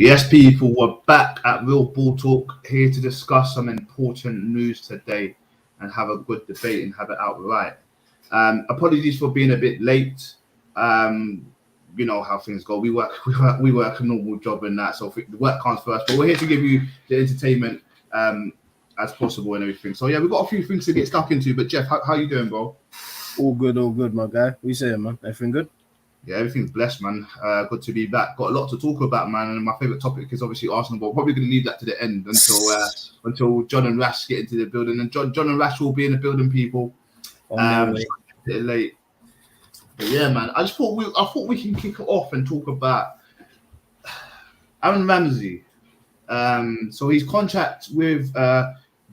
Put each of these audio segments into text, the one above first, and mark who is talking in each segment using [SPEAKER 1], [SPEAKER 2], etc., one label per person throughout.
[SPEAKER 1] Yes, people, we're back at Real Ball Talk, here to discuss some important news today and have a good debate and have it outright. Apologies for being a bit late. You know how things go. We work a normal job and that, so the work comes first. But we're here to give you the entertainment as possible and everything. So yeah, we've got a few things to get stuck into. But Jeff, how you doing, bro?
[SPEAKER 2] All good, my guy. What you saying, man? Everything good?
[SPEAKER 1] Yeah, everything's blessed, man. Good to be back. Got a lot to talk about, man. And my favourite topic is obviously Arsenal, but we're probably going to leave that to the end until John and Rash get into the building. And John and Rash will be in the building, people. A bit late. But yeah, man. I thought we can kick it off and talk about Aaron Ramsey. So his contract with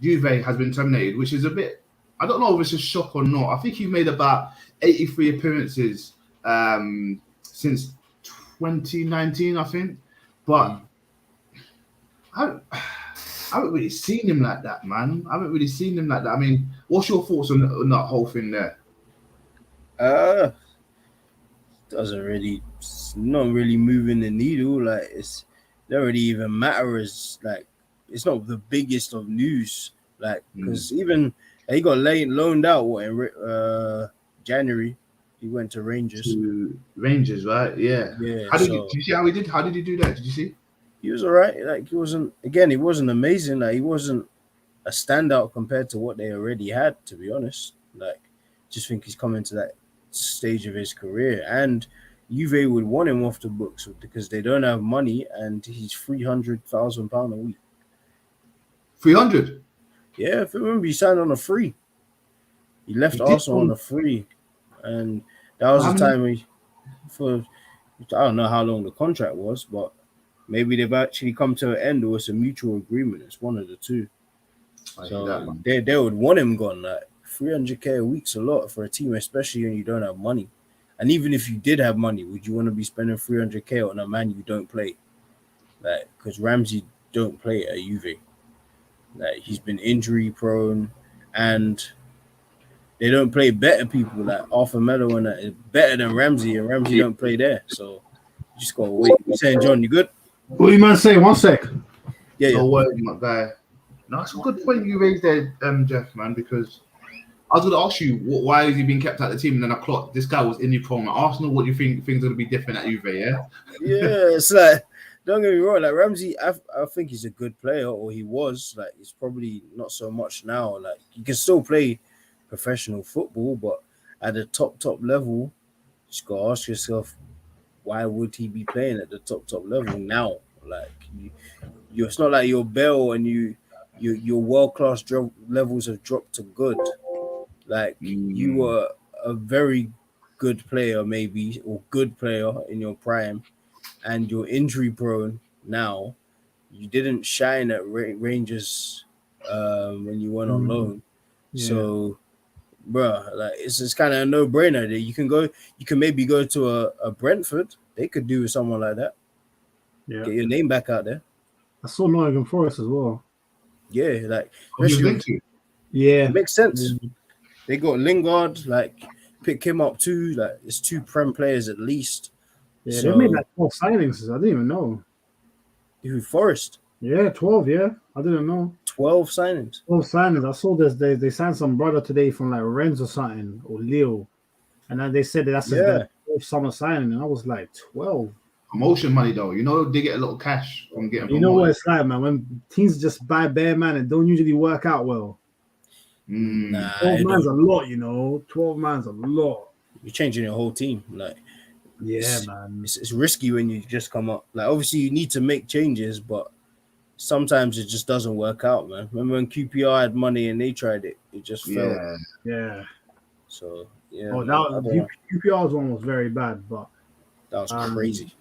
[SPEAKER 1] Juve has been terminated, which is a bit. I don't know if it's a shock or not. I think he made about 83 appearances since 2019, I think, but I haven't really seen him like that, man. I mean, what's your thoughts on that whole thing there?
[SPEAKER 2] It's not really moving the needle. Like, it don't really even matter. It's it's not the biggest of news. Like, because even he got loaned out in January. He went to Rangers.
[SPEAKER 1] Rangers, right? Yeah.
[SPEAKER 2] Yeah.
[SPEAKER 1] Did you see how he did? How did he do that? Did you see?
[SPEAKER 2] He was all right. Like, he wasn't amazing. Like, he wasn't a standout compared to what they already had, to be honest. Like, just think he's coming to that stage of his career. And Juve would want him off the books because they don't have money and he's £300,000 a week.
[SPEAKER 1] 300?
[SPEAKER 2] Yeah, if you remember, he signed on a free. He left Arsenal on a free. And that was the time I don't know how long the contract was, but maybe they've actually come to an end or it's a mutual agreement. It's one of the two. So they would want him gone. Like, 300k a week's a lot for a team, especially when you don't have money. And even if you did have money, would you want to be spending 300k on a man you don't play? Like, because Ramsey don't play at Juve. Like, he's been injury prone and they don't play better people like Arthur Melo and that is better than Ramsey, and Ramsey don't play there. So you just gotta wait. You saying, John, you good?
[SPEAKER 3] What you man saying? 1 sec.
[SPEAKER 2] Yeah.
[SPEAKER 1] No word, my guy. No, it's a good point you raised there, Jeff, man, because I was gonna ask you why is he being kept at the team, and then I clocked this guy was injury prone at Arsenal. What do you think things are gonna be different at Juve, yeah?
[SPEAKER 2] Yeah, it's like, don't get me wrong, like Ramsey, I think he's a good player, or he was. Like, he's probably not so much now. Like, he can still play professional football, but at the top level, you just gotta ask yourself, why would he be playing at the top level now? Like, it's not like you're Bell and your world class levels have dropped to good. Like, you were a very good player, maybe, or good player in your prime, and you're injury prone now. You didn't shine at Rangers when you went on loan, so. Bro, like, it's kind of a no-brainer. You can maybe go to a Brentford. They could do with someone like that.
[SPEAKER 3] Yeah,
[SPEAKER 2] get your name back out there.
[SPEAKER 3] I saw Nottingham Forest as well.
[SPEAKER 2] Yeah, like,
[SPEAKER 3] yeah,
[SPEAKER 2] it makes sense. They got Lingard, like, pick him up too. Like, it's 2 Prem players at least.
[SPEAKER 3] Yeah, they made like 12 signings. I didn't even know.
[SPEAKER 2] Who, Forest?
[SPEAKER 3] Yeah, 12. Yeah, I didn't know.
[SPEAKER 2] 12 signings.
[SPEAKER 3] 12 signings. I saw this. They signed some brother today from like Rennes or something, or Lille, and then they said that's the 12th summer signing, and I was like, 12.
[SPEAKER 1] Promotion money though, you know, they get a little cash from getting.
[SPEAKER 3] You know what it's like, man. When teams just buy bare man and don't usually work out well. 12 man's a lot, you know. 12 man's a lot.
[SPEAKER 2] You're changing your whole team, like.
[SPEAKER 3] Yeah, man.
[SPEAKER 2] It's risky when you just come up. Like, obviously, you need to make changes, but sometimes it just doesn't work out, man. Remember when QPR had money and they tried it? It just failed.
[SPEAKER 3] Yeah.
[SPEAKER 2] So, yeah.
[SPEAKER 3] Oh, QPR's one was very bad, but
[SPEAKER 2] that was crazy.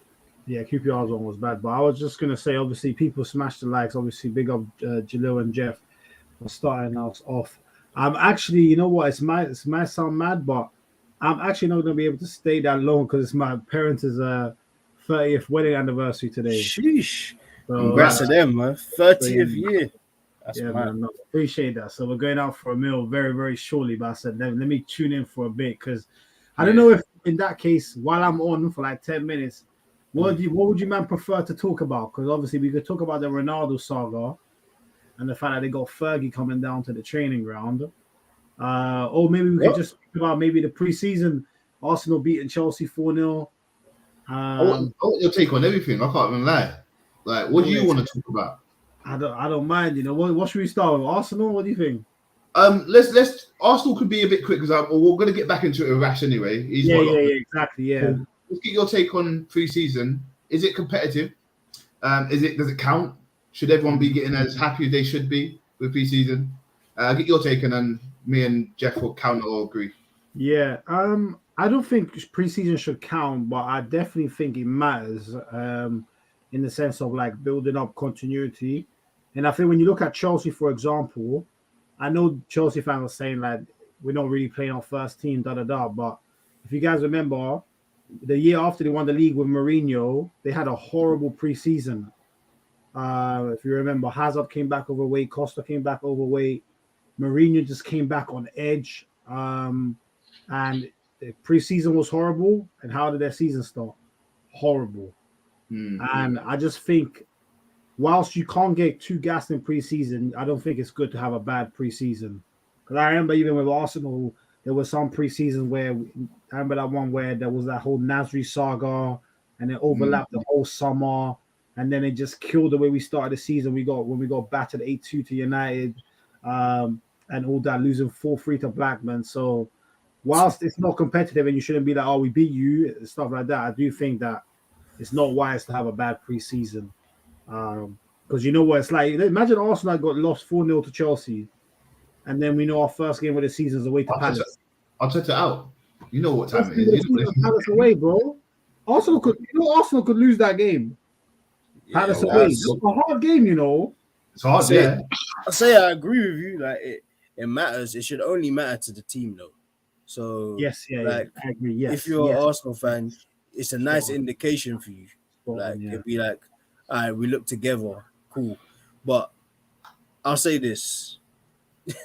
[SPEAKER 3] Yeah, QPR's one was bad. But I was just going to say, obviously, people smashed the likes. Obviously, big up Jalil and Jeff for starting us off. I'm actually, you know what? It might sound mad, but I'm actually not going to be able to stay that long because it's my parents' 30th wedding anniversary today.
[SPEAKER 2] Sheesh. So, congrats to them, man. 30th year. That's
[SPEAKER 3] man. No, appreciate that. So we're going out for a meal very, very shortly. But I said, let me tune in for a bit because I don't know if in that case, while I'm on for like 10 minutes, What would you man prefer to talk about? Because obviously we could talk about the Ronaldo saga and the fact that they got Fergie coming down to the training ground. Or maybe we could just speak about maybe the preseason Arsenal beating Chelsea 4-0.
[SPEAKER 1] I want your take on everything. I can't even lie. Like, what do you want to talk about?
[SPEAKER 3] I don't mind. You know, what should we start with? Arsenal? What do you think?
[SPEAKER 1] Let's Arsenal could be a bit quick because we're going to get back into it with Rash anyway.
[SPEAKER 3] Exactly. Yeah.
[SPEAKER 1] Let's get your take on pre-season. Is it competitive? Does it count? Should everyone be getting as happy as they should be with pre-season? Get your take, and then me and Jeff will counter or agree.
[SPEAKER 3] Yeah. I don't think preseason should count, but I definitely think it matters. In the sense of like building up continuity. And I think when you look at Chelsea, for example, I know Chelsea fans are saying like we're not really playing our first team, but if you guys remember, the year after they won the league with Mourinho, they had a horrible preseason. If you remember, Hazard came back overweight, Costa came back overweight, Mourinho just came back on edge, and the preseason was horrible. And how did their season start? Horrible. And I just think, whilst you can't get too gassed in preseason, I don't think it's good to have a bad preseason. Because I remember even with Arsenal, there was some preseason where I remember that one where there was that whole Nasri saga, and it overlapped the whole summer, and then it just killed the way we started the season. When we got battered 8-2 to United, and all that, losing 4-3 to Blackburn. So whilst it's not competitive and you shouldn't be like, oh, we beat you, stuff like that, I do think that it's not wise to have a bad preseason. Because you know what it's like. Imagine Arsenal got lost 4-0 to Chelsea, and then we know our first game of the season is away to Palace.
[SPEAKER 1] I'll touch it out. You know what time it is.
[SPEAKER 3] Palace away, bro. Arsenal could lose that game. Palace away. It's a hard game, you know.
[SPEAKER 1] It's hard, yeah.
[SPEAKER 2] I say I agree with you. Like it matters. It should only matter to the team, though. So
[SPEAKER 3] I agree. Yes,
[SPEAKER 2] if you're an Arsenal fan, it's a nice indication for you. It'd be like, all right, we look together, cool. But I'll say this: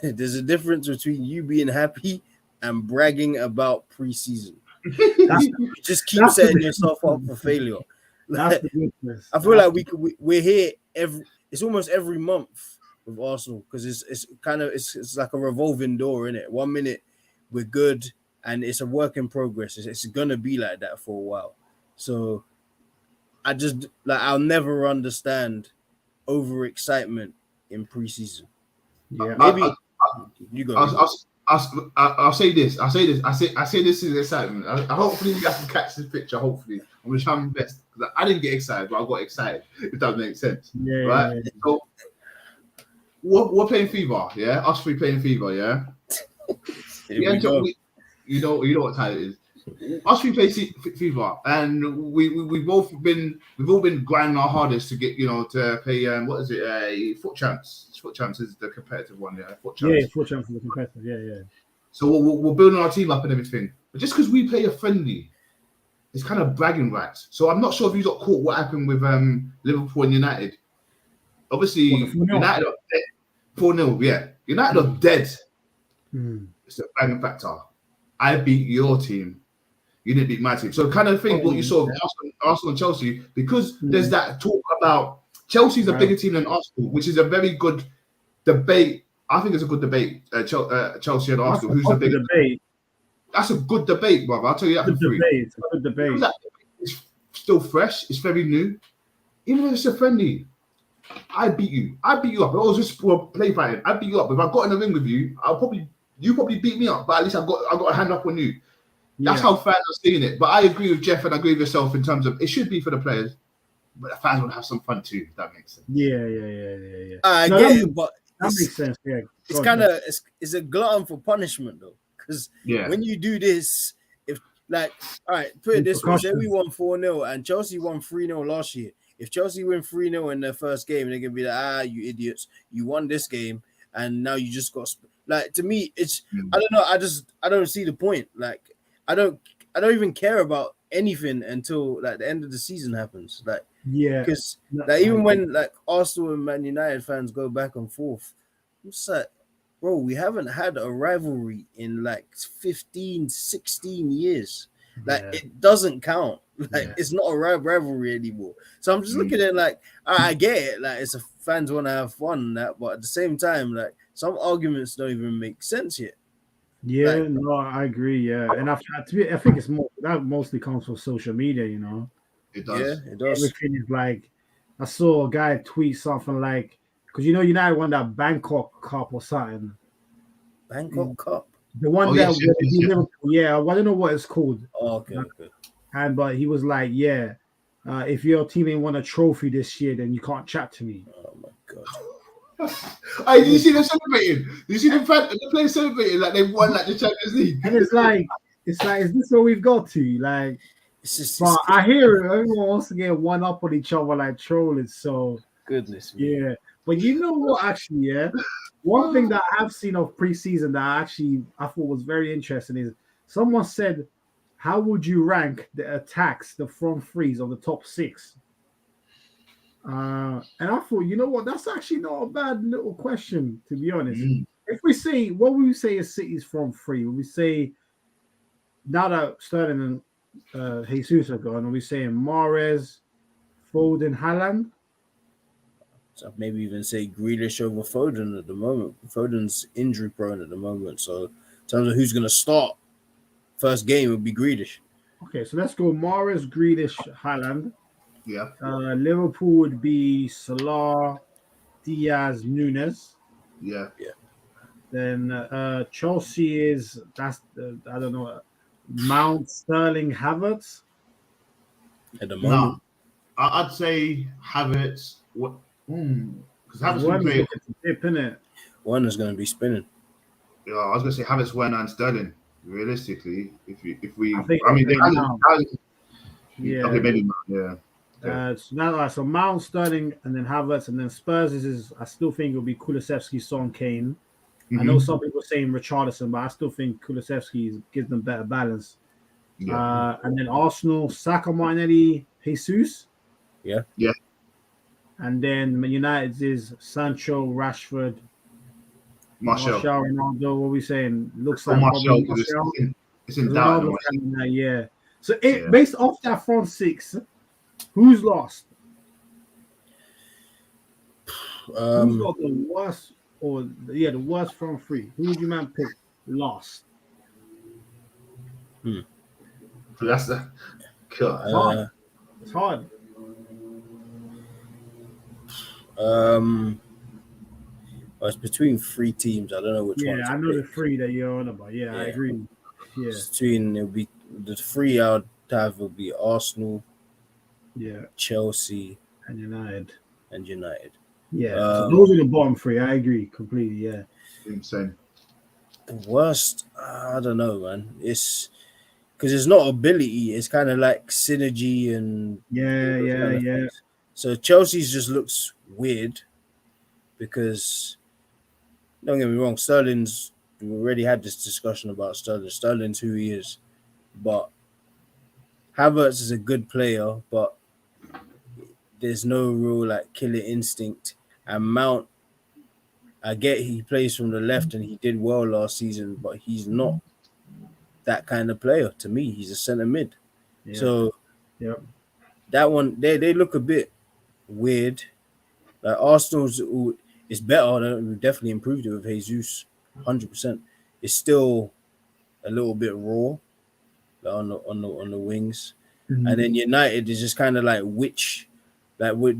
[SPEAKER 2] there's a difference between you being happy and bragging about preseason. You just keep setting yourself up for failure. Like, I feel like we're here it's almost every month with Arsenal, because it's like a revolving door, isn't it? 1 minute we're good and it's a work in progress. It's gonna be like that for a while. So I just I'll never understand overexcitement in preseason.
[SPEAKER 3] Yeah,
[SPEAKER 2] maybe you go.
[SPEAKER 1] I'll say this. I say this is excitement. Hopefully you guys can catch this picture. Hopefully, I'm gonna try my best. I didn't get excited, but I got excited. If that makes sense, right? Yeah. So we're playing FIFA, yeah. Us three playing FIFA, yeah. You know what time it is. Us three play FIFA, and we've all been grinding our hardest to get to play. What is it? Foot champs. Foot champs is the competitive one, yeah. Foot champs.
[SPEAKER 3] Yeah, foot champs is the competitive. Yeah.
[SPEAKER 1] So we're building our team up and everything, but just because we play a friendly, it's kind of bragging rights. So I'm not sure if you got caught what happened with Liverpool and United. Obviously, United are dead. 4-0, yeah. United are dead. It's a bragging factor. I beat your team. You didn't beat my team. So kind of thing what you saw with Arsenal and Chelsea, because there's that talk about Chelsea's a bigger team than Arsenal, which is a very good debate. I think it's a good debate. Chelsea and Arsenal. Who's the bigger debate? That's a good debate, brother. I'll tell you that for free.
[SPEAKER 3] It's a good debate.
[SPEAKER 1] It's still fresh. It's very new. Even if it's a friendly, I beat you. I beat you up. If I was just play fighting, I beat you up. If I got in the ring with you, you probably beat me up. But at least I got a hand up on you. That's how fans are seeing it. But I agree with Jeff and I agree with yourself in terms of it should be for the players, but the fans want to have some fun too, if that makes sense.
[SPEAKER 3] Yeah.
[SPEAKER 2] I get it, but
[SPEAKER 3] that makes sense. Yeah.
[SPEAKER 2] It's kind of it's a glutton for punishment though. Because when you do this, if all right, put it this way, say we won 4-0 and Chelsea won 3-0 last year. If Chelsea win 3-0 in their first game, they're gonna be like, you idiots, you won this game and now you just got to me, it's I don't know, I don't see the point. Like I don't even care about anything until the end of the season happens. Because even when Arsenal and Man United fans go back and forth, I'm just like, bro, we haven't had a rivalry in 15, 16 years. Like
[SPEAKER 3] Yeah.
[SPEAKER 2] it doesn't count. Like
[SPEAKER 3] Yeah.
[SPEAKER 2] it's not a rivalry anymore. So I'm just looking at it like I get it. Like it's a fans want to have fun and that, but at the same time, like some arguments don't even make sense yet.
[SPEAKER 3] Yeah,
[SPEAKER 2] Like,
[SPEAKER 3] no, I agree. Yeah, and I think it's more that mostly comes from social media.
[SPEAKER 1] It
[SPEAKER 2] yeah,
[SPEAKER 1] does.
[SPEAKER 2] it does.
[SPEAKER 3] Everything is like I saw a guy tweet something like because United won that Bangkok Cup or something.
[SPEAKER 2] Bangkok Cup.
[SPEAKER 3] The one
[SPEAKER 1] Oh
[SPEAKER 3] that
[SPEAKER 1] yes, yes,
[SPEAKER 3] where they
[SPEAKER 1] yes,
[SPEAKER 3] beat
[SPEAKER 1] yes.
[SPEAKER 3] Liverpool, yeah, I don't know what it's called.
[SPEAKER 2] Oh, okay.
[SPEAKER 3] But he was like, yeah, if your team ain't won a trophy this year, then you can't chat to me.
[SPEAKER 2] Oh my god.
[SPEAKER 1] Hey, did you see them celebrating? Did you see the players celebrating like they won like the Champions League?
[SPEAKER 3] And it's like, is this what we've got to? Like,
[SPEAKER 2] It's just
[SPEAKER 3] but I hear it. Everyone wants to get one up on each other like trolling. So
[SPEAKER 2] goodness me.
[SPEAKER 3] yeah. But you know what, actually, yeah. One thing that I have seen of preseason that I thought was very interesting is someone said, how would you rank the attacks, the front threes of the top six? And I thought, you know what, that's actually not a bad little question, to be honest. If we say, what would we say is City's front three? Would we say, now that Sterling and Jesus are gone, are we saying Mahrez, Foden, Haaland?
[SPEAKER 2] So maybe even say Grealish over Foden at the moment. Foden's injury prone at the moment. So in terms of who's gonna start, first game would be Grealish.
[SPEAKER 3] Okay, so let's go Mahrez, Grealish, Haaland.
[SPEAKER 1] Yeah.
[SPEAKER 3] Liverpool would be Salah, Diaz, Nunez.
[SPEAKER 1] Yeah.
[SPEAKER 3] Then Chelsea is I don't know, Mount, Sterling, Havertz.
[SPEAKER 2] At the
[SPEAKER 1] No,
[SPEAKER 2] moment.
[SPEAKER 1] I'd say Havertz. What? Because Havertz
[SPEAKER 3] One
[SPEAKER 1] can play.
[SPEAKER 3] dip, innit?
[SPEAKER 2] One is gonna be spinning.
[SPEAKER 1] Yeah, I was gonna say Havertz, Werner, and Sterling. Realistically, if we,
[SPEAKER 3] I think
[SPEAKER 1] I mean, they
[SPEAKER 3] it'll be
[SPEAKER 1] Haaland,
[SPEAKER 3] Yeah.
[SPEAKER 1] okay, maybe Mount, yeah.
[SPEAKER 3] So now, so Mount, Sterling, and then Havertz, and then Spurs is I still think it'll be Kulusevski, Son, Kane. I know some people are saying Richarlison, but I still think Kulusevski gives them better balance.
[SPEAKER 1] Yeah.
[SPEAKER 3] And then Arsenal, Saka, Martinelli, Jesus.
[SPEAKER 2] Yeah.
[SPEAKER 1] Yeah.
[SPEAKER 3] And then Man United is Sancho, Rashford,
[SPEAKER 1] Martial.
[SPEAKER 3] Ronaldo. What are we saying? Looks
[SPEAKER 1] Or
[SPEAKER 3] like
[SPEAKER 1] Martial,
[SPEAKER 3] probably
[SPEAKER 1] because
[SPEAKER 3] Martial.
[SPEAKER 1] it's in doubt.
[SPEAKER 3] Ronaldo's coming out, yeah. So
[SPEAKER 1] Yeah.
[SPEAKER 3] based off that front six, who's lost? Who's got the worst, the worst front three? Who would you man pick lost?
[SPEAKER 1] That's the. God.
[SPEAKER 3] It's hard.
[SPEAKER 2] Well, it's between three teams. I don't know which one.
[SPEAKER 3] Yeah, I know the three that you're on about. Yeah, I
[SPEAKER 2] Yeah.
[SPEAKER 3] agree. Yeah,
[SPEAKER 2] It's between it'll be the three I'd have will be Arsenal,
[SPEAKER 3] yeah,
[SPEAKER 2] Chelsea,
[SPEAKER 3] and United. Yeah, so those are the bottom three. I agree completely. Yeah.
[SPEAKER 1] Insane.
[SPEAKER 2] The worst, I don't know, man. It's because it's not ability. It's kind of like synergy and
[SPEAKER 3] Yeah.
[SPEAKER 2] So Chelsea's just looks weird because don't get me wrong, we already had this discussion about Sterling. Sterling's who he is, but Havertz is a good player, but there's no real like killer instinct. And Mount, I get he plays from the left and he did well last season, but he's not that kind of player to me. He's a centre mid.
[SPEAKER 3] Yeah.
[SPEAKER 2] So
[SPEAKER 3] Yep.
[SPEAKER 2] that one, they look a bit weird. Like Arsenal's is better. We've definitely improved it with Jesus, 100%. It's still a little bit raw like on the wings, and then United is just kind of like with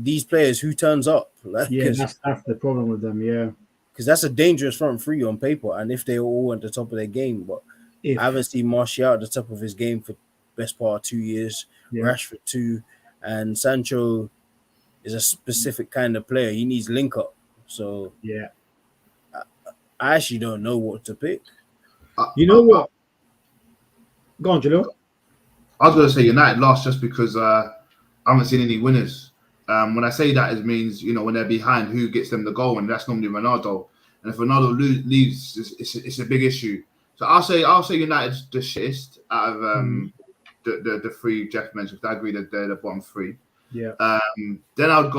[SPEAKER 2] these players who turns up. Like,
[SPEAKER 3] Yeah, that's the problem with them. Yeah,
[SPEAKER 2] because that's a dangerous front three on paper, and if they're all at the top of their game, but I haven't seen Martial at the top of his game for best part of 2 years.
[SPEAKER 3] Yeah.
[SPEAKER 2] Rashford 2, and Sancho is a specific kind of player. He needs link up. So
[SPEAKER 3] yeah,
[SPEAKER 2] I actually don't know what to pick.
[SPEAKER 3] you know what? Go on, Jalil.
[SPEAKER 1] I was going to say United lost just because I haven't seen any winners. When I say that, it means when they're behind, who gets them the goal, and that's normally Ronaldo. And if Ronaldo leaves, it's a big issue. So I'll say United's the shittest out of the three Jeff mentioned. I agree that they're the bottom three.
[SPEAKER 3] Yeah.
[SPEAKER 1] Then I'd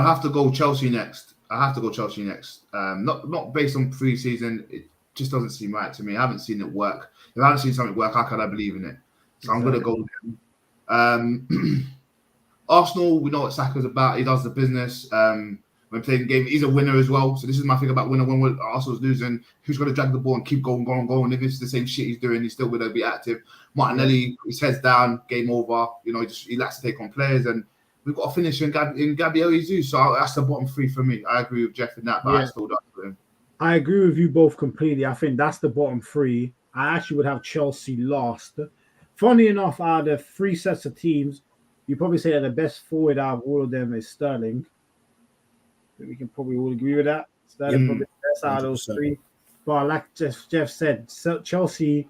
[SPEAKER 1] have to go Chelsea next. Not based on pre-season. just doesn't seem right to me. I haven't seen it work. If I haven't seen something work, how can I believe in it? So I'm gonna go with him. Arsenal, we know what Saka's about. He does the business. When playing the game, he's a winner as well. So this is my thing about winner. When Arsenal's losing, who's going to drag the ball and keep going? If it's the same shit he's doing, he's still going to be active. Martinelli, his head's down, game over. You know, he likes to take on players, and we've got a finish in Gabriel Jesus. So that's the bottom three for me. I agree with Jeff in that, but I still don't agree with him.
[SPEAKER 3] I agree with you both completely. I think that's the bottom three. I actually would have Chelsea last. Funny enough, out of the three sets of teams, you probably say that the best forward out of all of them is Sterling. We can probably all agree with that. Sterling probably the best out of those three. But like Jeff said, Chelsea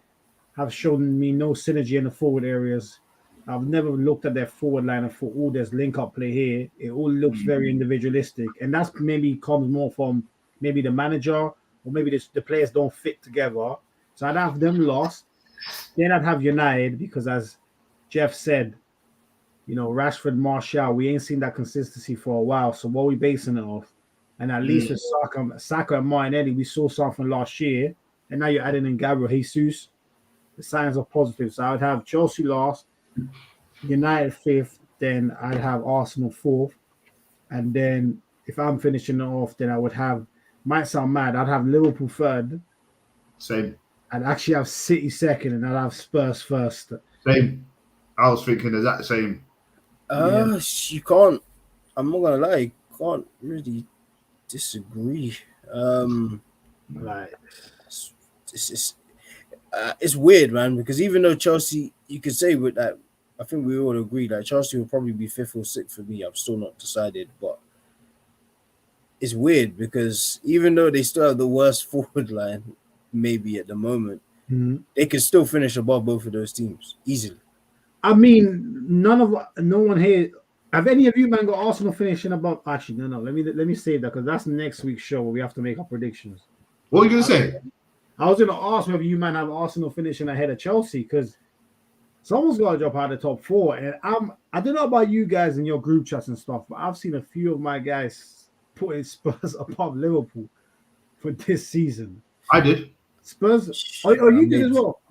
[SPEAKER 3] have shown me no synergy in the forward areas. I've never looked at their forward line and thought, oh, there's link-up play here. It all looks very individualistic. And that's maybe comes more from maybe the manager or maybe the players don't fit together. So I'd have them lost. Then I'd have United because, as Jeff said, you know, Rashford, Martial, we ain't seen that consistency for a while. So what are we basing it off? And at least with Saka and Martinelli, we saw something last year. And now you're adding in Gabriel Jesus. The signs are positive. So I would have Chelsea last, United fifth, then I'd have Arsenal fourth. And then if I'm finishing it off, then I would have, might sound mad, I'd have Liverpool third.
[SPEAKER 1] Same.
[SPEAKER 3] I'd actually have City second, and I'd have Spurs first.
[SPEAKER 1] Same. I was thinking exactly the same.
[SPEAKER 2] You can't. I'm not gonna lie. You can't really disagree.
[SPEAKER 3] Like
[SPEAKER 2] it's weird, man. Because even though Chelsea, you could say with that, I think we all agree that Chelsea will probably be fifth or sixth for me. I'm still not decided, but it's weird because even though they still have the worst forward line, maybe at the moment, they can still finish above both of those teams easily.
[SPEAKER 3] I mean, no one here. Have any of you, man, got Arsenal finishing above? Actually, no. Let me say that because that's next week's show where we have to make our predictions.
[SPEAKER 1] What are you gonna say?
[SPEAKER 3] I was gonna ask whether you, man, have Arsenal finishing ahead of Chelsea because someone's got to drop out of the top four. And I don't know about you guys in your group chats and stuff, but I've seen a few of my guys putting Spurs above Liverpool for this season.
[SPEAKER 1] I did.
[SPEAKER 3] Spurs. Oh, you did as well.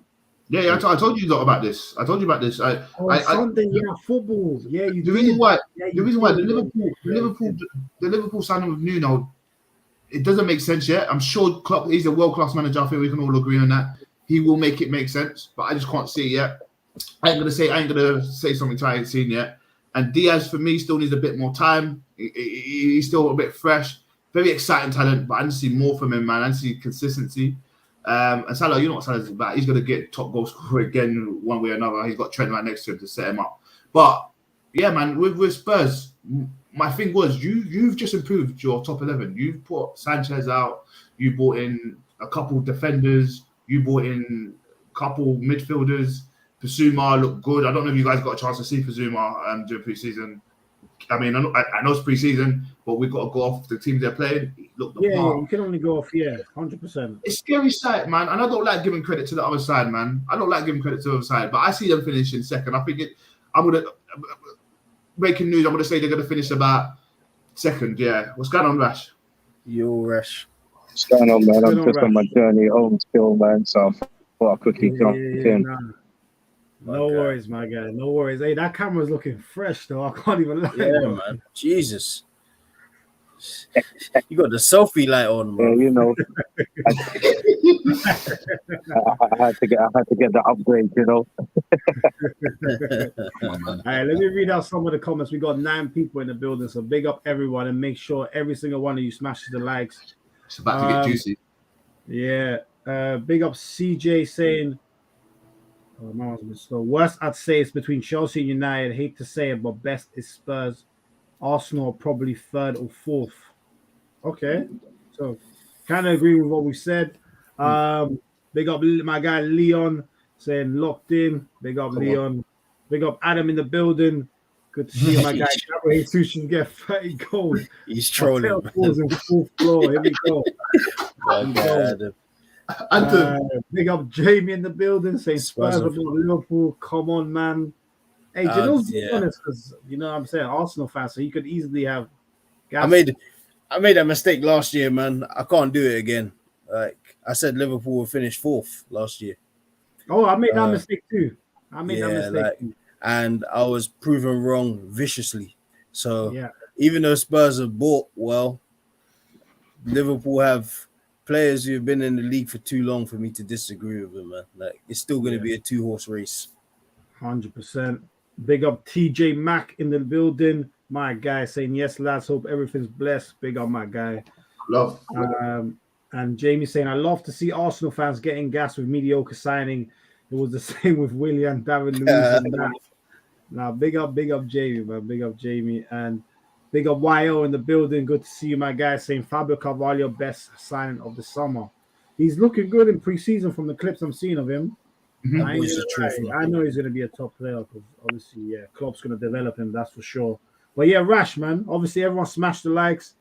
[SPEAKER 1] Yeah. I told you about this. I told you about this.
[SPEAKER 3] Sunday, football. Yeah, you
[SPEAKER 1] the
[SPEAKER 3] did.
[SPEAKER 1] reason why
[SPEAKER 3] The
[SPEAKER 1] Liverpool signing with Nuno, it doesn't make sense yet. I'm sure Klopp, he's a world-class manager. I think we can all agree on that. He will make it make sense, but I just can't see it yet. I ain't gonna say something I ain't seen yet. And Diaz for me still needs a bit more time. He's still a bit fresh, very exciting talent, but I need to see more from him, man. I need to see consistency. And Salah, you know what Salah's about. He's gonna get top goal scorer again, one way or another. He's got Trent right next to him to set him up. But yeah, man, with Spurs, my thing was you've just improved your top 11. You've put Sanchez out. You brought in a couple defenders. You brought in a couple midfielders. Pasuma looked good. I don't know if you guys got a chance to see Pasuma during preseason. I mean, I know it's preseason, but we've got to go off the teams they're playing. Look,
[SPEAKER 3] you can only go off, 100%.
[SPEAKER 1] It's scary sight, man. And I don't like giving credit to the other side, man. I don't like giving credit to the other side, but I see them finishing second. I'm gonna breaking news. I'm gonna say they're gonna finish about second. Yeah. What's going on, Rash?
[SPEAKER 2] Yo, Rash.
[SPEAKER 4] What's going on, man? I'm just on my journey home still, man. So I thought I'd quickly jump in.
[SPEAKER 3] No worries, my guy. No worries. Hey, that camera's looking fresh, though. I can't even lie.
[SPEAKER 2] Yeah, man. Jesus. You got the selfie light on, man.
[SPEAKER 4] Yeah, you know. I had to get the upgrade, you know.
[SPEAKER 3] All right, let me read out some of the comments. We got 9 people in the building, so big up everyone and make sure every single one of you smashes the likes.
[SPEAKER 1] It's about to get juicy.
[SPEAKER 3] Yeah. Big up CJ saying, oh, my one's a bit slow. Worst, I'd say, is between Chelsea and United. Hate to say it, but best is Spurs. Arsenal probably third or fourth. Okay. So, kind of agree with what we said. Big up my guy Leon saying locked in. Big up Leon. Big up Adam in the building. Good to see you, my guy. Gabriel Jesus should get 30 goals.
[SPEAKER 2] He's trolling.
[SPEAKER 3] In fourth floor. Here we go.
[SPEAKER 2] Adam.
[SPEAKER 3] Big up Jamie in the building saying Spurs about Liverpool. Come on, man. Hey, Janelle's be honest because you know what I'm saying, Arsenal fan, so he could easily have.
[SPEAKER 2] I made that mistake last year, man. I can't do it again. Like I said, Liverpool will finish fourth last year.
[SPEAKER 3] Oh, I made that mistake too.
[SPEAKER 2] Like, and I was proven wrong viciously. So
[SPEAKER 3] yeah,
[SPEAKER 2] even though Spurs have bought well, Liverpool have players who have been in the league for too long for me to disagree with them, man. Like it's still going to be a 2-horse race.
[SPEAKER 3] 100%. Big up TJ Mack in the building. My guy saying yes, lads. Hope everything's blessed. Big up my guy.
[SPEAKER 1] Love.
[SPEAKER 3] And Jamie saying I love to see Arsenal fans getting gas with mediocre signing. It was the same with Willian, David Luiz, and that. Now, big up Jamie, man. Big up Jamie. And big up YO in the building. Good to see you, my guy. Saying Fabio Carvalho, best signing of the summer. He's looking good in preseason from the clips I'm seeing of him.
[SPEAKER 2] Mm-hmm.
[SPEAKER 3] I know he's going to be a top player because obviously, Klopp's going to develop him, that's for sure. But yeah, Rash, man. Obviously, everyone smashed the likes.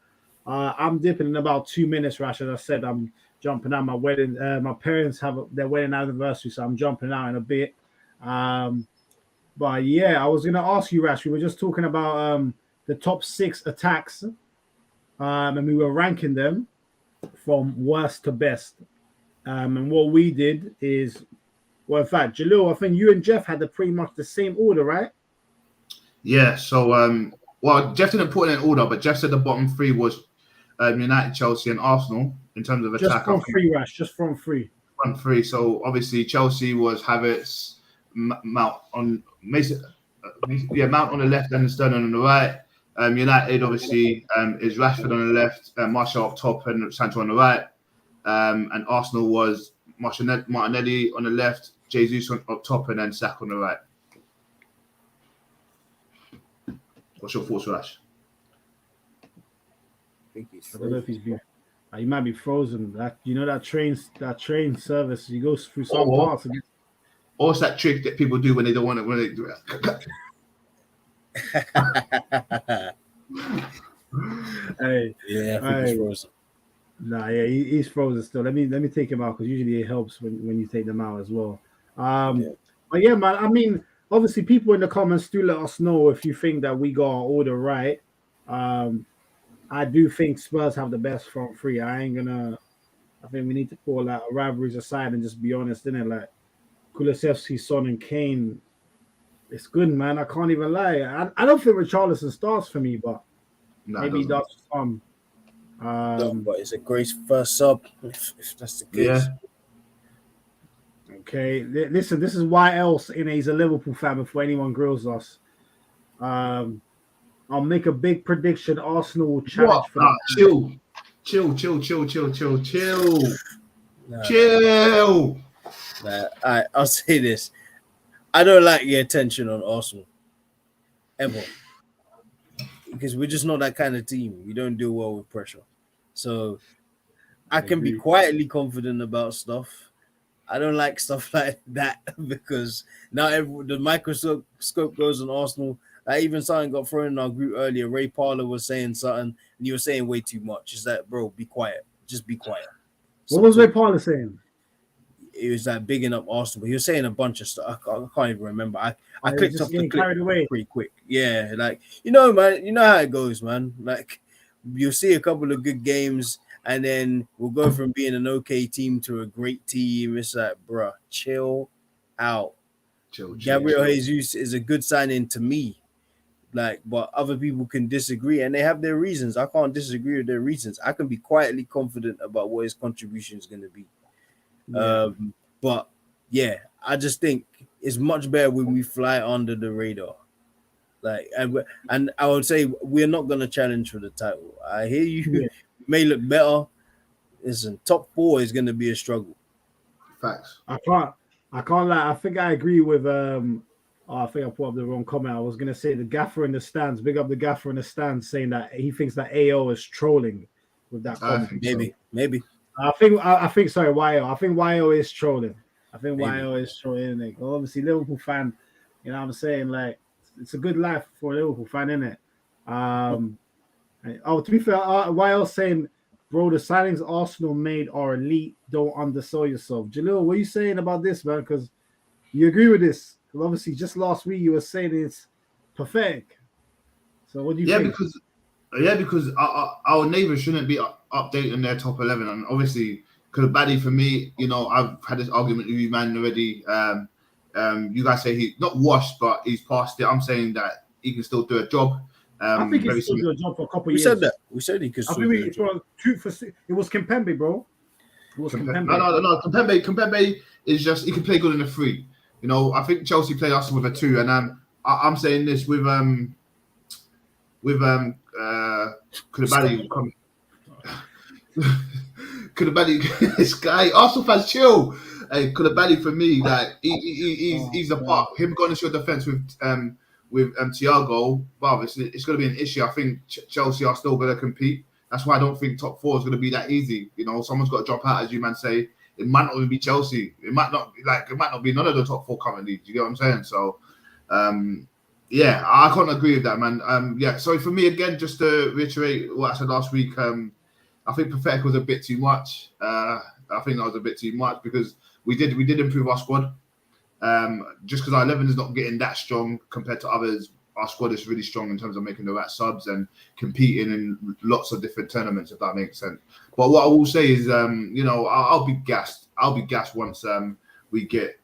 [SPEAKER 3] I'm dipping in about 2 minutes, Rash. As I said, I'm jumping out. My wedding. My parents have their wedding anniversary, so I'm jumping out in a bit. But yeah, I was going to ask you, Rash. We were just talking about the top 6 attacks, and we were ranking them from worst to best. And what we did is, well, in fact, Jalil, I think you and Jeff had pretty much the same order, right?
[SPEAKER 1] Yeah. So, well, Jeff didn't put it in order, but Jeff said the bottom 3 was United, Chelsea, and Arsenal in terms of attack.
[SPEAKER 3] Just from 3, Rash. Just from 3.
[SPEAKER 1] Front 3. So obviously Chelsea was Havertz, Mount on Mason, Mount on the left and Sterling on the right. United obviously is Rashford on the left, Martial up top, and Sancho on the right. And Arsenal was Martinelli on the left, Jesus up top, and then Saka on the right. What's your thoughts, Rash?
[SPEAKER 2] I
[SPEAKER 3] don't know if he's been. He might be frozen. That train service. He goes through some parts.
[SPEAKER 1] Or it's that trick that people do when they don't want it. When they do it.
[SPEAKER 3] Hey,
[SPEAKER 2] yeah, I think he's frozen.
[SPEAKER 3] Nah, yeah, he's frozen still. Let me take him out because usually it helps when you take them out as well. But yeah, man. I mean, obviously, people in the comments do let us know if you think that we got our order right. I do think Spurs have the best front 3. I think we need to pull like rivalries aside and just be honest, innit? Like Kulusevski, Son, and Kane. It's good, man. I can't even lie. I don't think Richarlison starts for me, but maybe he does for some.
[SPEAKER 2] But it's a great first sub if that's the case.
[SPEAKER 3] Yeah. Okay. Listen, this is why else he's a Liverpool fan before anyone grills us. I'll make a big prediction. Arsenal will challenge for that.
[SPEAKER 1] Chill.
[SPEAKER 2] No.
[SPEAKER 1] Chill.
[SPEAKER 2] I'll say this. I don't like the attention on Arsenal. Ever. Because we're just not that kind of team. We don't do well with pressure. So I can be quietly confident about stuff. I don't like stuff like that because now the microscope goes on Arsenal. Even something got thrown in our group earlier. Ray Parler was saying something, and you were saying way too much. It's like, bro, be quiet. Just be quiet.
[SPEAKER 3] What was Ray Parler saying?
[SPEAKER 2] It was like bigging up Arsenal. He was saying a bunch of stuff. I can't even remember. I clicked off the clip pretty quick. Yeah, like man. You know how it goes, man. Like you'll see a couple of good games, and then we'll go from being an okay team to a great team. It's like, bro, chill out. Gabriel Jesus is a good signing to me. Like, but other people can disagree and they have their reasons. I can't disagree with their reasons. I can be quietly confident about what his contribution is going to be. Yeah. But yeah, I just think it's much better when we fly under the radar. Like, and I would say we're not going to challenge for the title. I hear you. Yeah. May look better. Listen, top 4 is going to be a struggle.
[SPEAKER 1] Facts.
[SPEAKER 3] I can't lie. I think I agree with I think I put up the wrong comment. I was gonna say the gaffer in the stands. Big up the gaffer in the stands, saying that he thinks that AO is trolling with that comment.
[SPEAKER 2] Maybe.
[SPEAKER 3] I think. Sorry, YO. I think YO is trolling. I think YO is trolling. Like, obviously, Liverpool fan. You know what I'm saying? Like, it's a good life for a Liverpool fan, isn't it? To be fair, YO saying, bro, the signings Arsenal made are elite. Don't undersell yourself. Jalil, what are you saying about this, man? Because you agree with this. Because obviously, just last week you were saying it's pathetic. So what do you think?
[SPEAKER 1] Because our neighbours shouldn't be updating their top 11, and obviously Koulibaly for me, you know, I've had this argument with you, man, already. You guys say he's not washed, but he's past it. I'm saying that he can still do a job.
[SPEAKER 3] I think he
[SPEAKER 1] very
[SPEAKER 3] still
[SPEAKER 1] similar.
[SPEAKER 3] do a job for a couple of
[SPEAKER 2] We
[SPEAKER 3] years.
[SPEAKER 2] said that. We said he could
[SPEAKER 3] I
[SPEAKER 2] still
[SPEAKER 3] think
[SPEAKER 2] do a job.
[SPEAKER 3] it was Kimpembe, bro. It was Kimpembe.
[SPEAKER 1] No. Kimpembe is just he can play good in a 3. You know, I think Chelsea played Arsenal with a 2, and I'm saying this with Koulibaly. Koulibaly, this guy, Arsenal fans chill. Hey, Koulibaly for me, like he's the part. Him going into your defense with Thiago, well, it's going to be an issue. I think Chelsea are still going to compete. That's why I don't think top 4 is going to be that easy. You know, someone's got to drop out, as you man say. It might not even be Chelsea. It might not be none of the top 4 currently. Do you get what I'm saying? So, yeah, I can't agree with that, man. Yeah. So for me, again, just to reiterate what I said last week, I think pathetic was a bit too much. I think that was a bit too much because we did improve our squad. Just because our 11 is not getting that strong compared to others, our squad is really strong in terms of making the right subs and competing in lots of different tournaments, if that makes sense. But what I will say is, you know, I'll be gassed. I'll be gassed once we get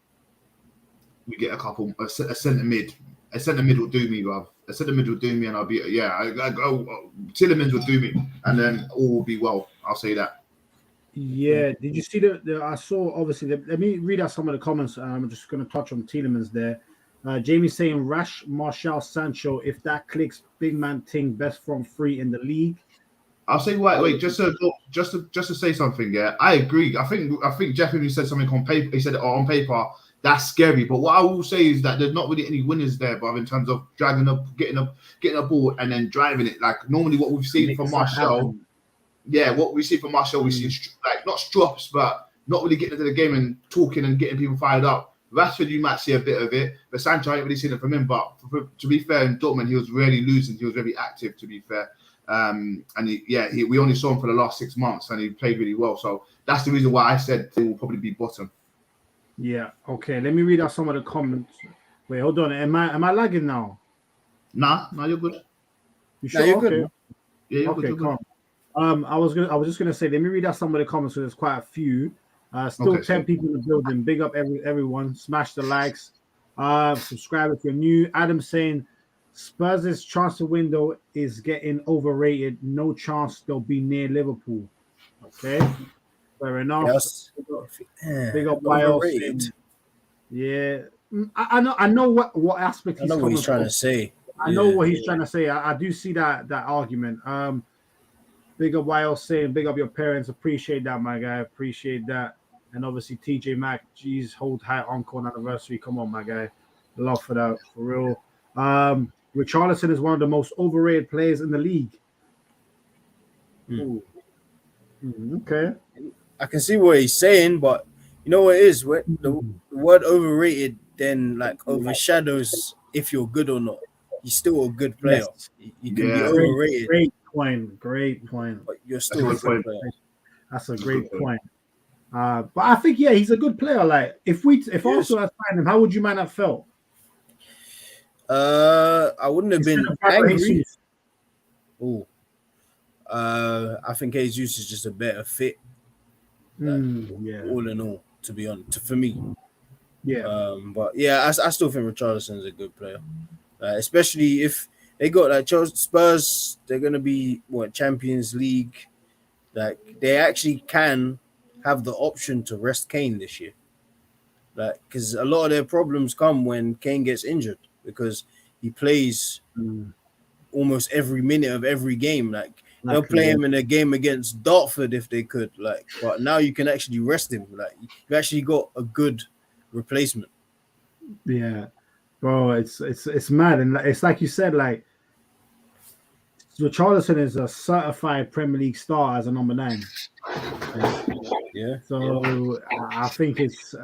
[SPEAKER 1] a couple a centre mid. A centre mid will do me, bruv. A centre mid will do me, and I'll be Tielemans will do me, and then all will be well. I'll say that.
[SPEAKER 3] Yeah, did you see the I saw obviously let me read out some of the comments. I'm just going to touch on Tielemans there. Jamie saying Rash, Martial, Sancho, if that clicks, big man thing, best from 3 in the league.
[SPEAKER 1] I'll say wait, just to say something. Yeah, I agree. I think Jeff even said something on paper. He said on paper that's scary. But what I will say is that there's not really any winners there, but in terms of dragging up, getting a ball and then driving it. Like normally what we've seen from Martial. Yeah, what we see from Martial, we see like not strops, but not really getting into the game and talking and getting people fired up. Rashford, you might see a bit of it, but Sancho, I ain't really seen it from him. But to be fair, in Dortmund, he was really losing. He was very active, to be fair. And we only saw him for the last 6 months, and he played really well. So that's the reason why I said he will probably be bottom.
[SPEAKER 3] Yeah. Okay. Let me read out some of the comments. Wait, hold on. Am I lagging now?
[SPEAKER 1] Nah, you're good.
[SPEAKER 3] You sure?
[SPEAKER 2] Nah, you're
[SPEAKER 3] okay.
[SPEAKER 2] good.
[SPEAKER 1] Yeah, you're good.
[SPEAKER 3] Calm. I was just gonna say, let me read out some of the comments. So there's quite a few. Still
[SPEAKER 1] Okay,
[SPEAKER 3] 10 people in the building. Big up everyone. Smash the likes. Subscribe if you're new. Adam saying Spurs' transfer window is getting overrated. No chance they'll be near Liverpool. Okay, fair enough.
[SPEAKER 2] Yes.
[SPEAKER 3] Big up
[SPEAKER 2] Overrated.
[SPEAKER 3] saying, yeah. I know what aspect
[SPEAKER 2] I know what he's trying to say.
[SPEAKER 3] I know what he's trying to say. I do see that argument. Big up YL saying, big up your parents. Appreciate that, my guy. Appreciate that. And obviously TJ Mack, geez, hold high encore on anniversary. Come on, my guy. Love for that, for real. Richarlison is one of the most overrated players in the league. Okay.
[SPEAKER 2] I can see what he's saying, but you know what it is? The word overrated then like overshadows if you're good or not. He's still a good player.
[SPEAKER 3] Yes.
[SPEAKER 2] You can be overrated.
[SPEAKER 3] Great point.
[SPEAKER 2] But you're still a good player.
[SPEAKER 3] That's a great point. But I think he's a good player. Like if Arsenal had signed him, how would you man have felt?
[SPEAKER 2] I wouldn't have been angry.
[SPEAKER 3] Oh,
[SPEAKER 2] I think Jesus is just a better fit. All in all, to be honest, for me.
[SPEAKER 3] Yeah.
[SPEAKER 2] But yeah, I still think Richarlison is a good player, especially if they got like Spurs. They're gonna be Champions League. Like they actually can have the option to rest Kane this year. Like because a lot of their problems come when Kane gets injured because he plays almost every minute of every game. Like they'll play him in a game against Dartford if they could. Like, but now you can actually rest him. Like you actually got a good replacement.
[SPEAKER 3] Yeah, bro, it's mad, and it's like you said, like Richarlison is a certified Premier League star as a number 9.
[SPEAKER 2] Yeah.
[SPEAKER 3] So I think it's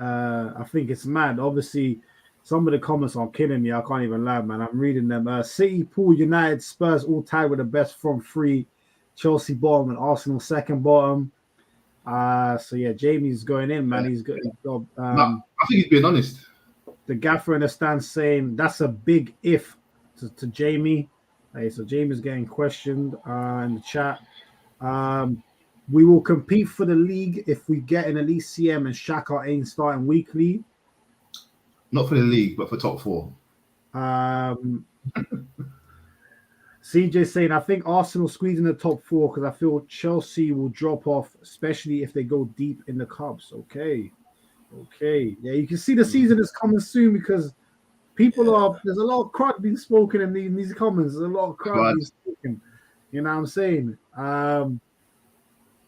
[SPEAKER 3] mad. Obviously, some of the comments are killing me. I can't even lie, man. I'm reading them. City, Pool, United, Spurs all tied with the best from 3. Chelsea bottom and Arsenal second bottom. So yeah, Jamie's going in, man. He's got.
[SPEAKER 1] I think he's being honest.
[SPEAKER 3] The gaffer in the stand saying that's a big if to Jamie. Hey, so Jamie's getting questioned in the chat. We will compete for the league if we get an elite CM and Xhaka ain't starting weekly.
[SPEAKER 1] Not for the league, but for top 4.
[SPEAKER 3] CJ saying, I think Arsenal squeeze in the top 4 because I feel Chelsea will drop off, especially if they go deep in the cups. Okay. Yeah, you can see the season is coming soon because there's a lot of crud being spoken in these comments. There's a lot of crud being spoken. You know what I'm saying?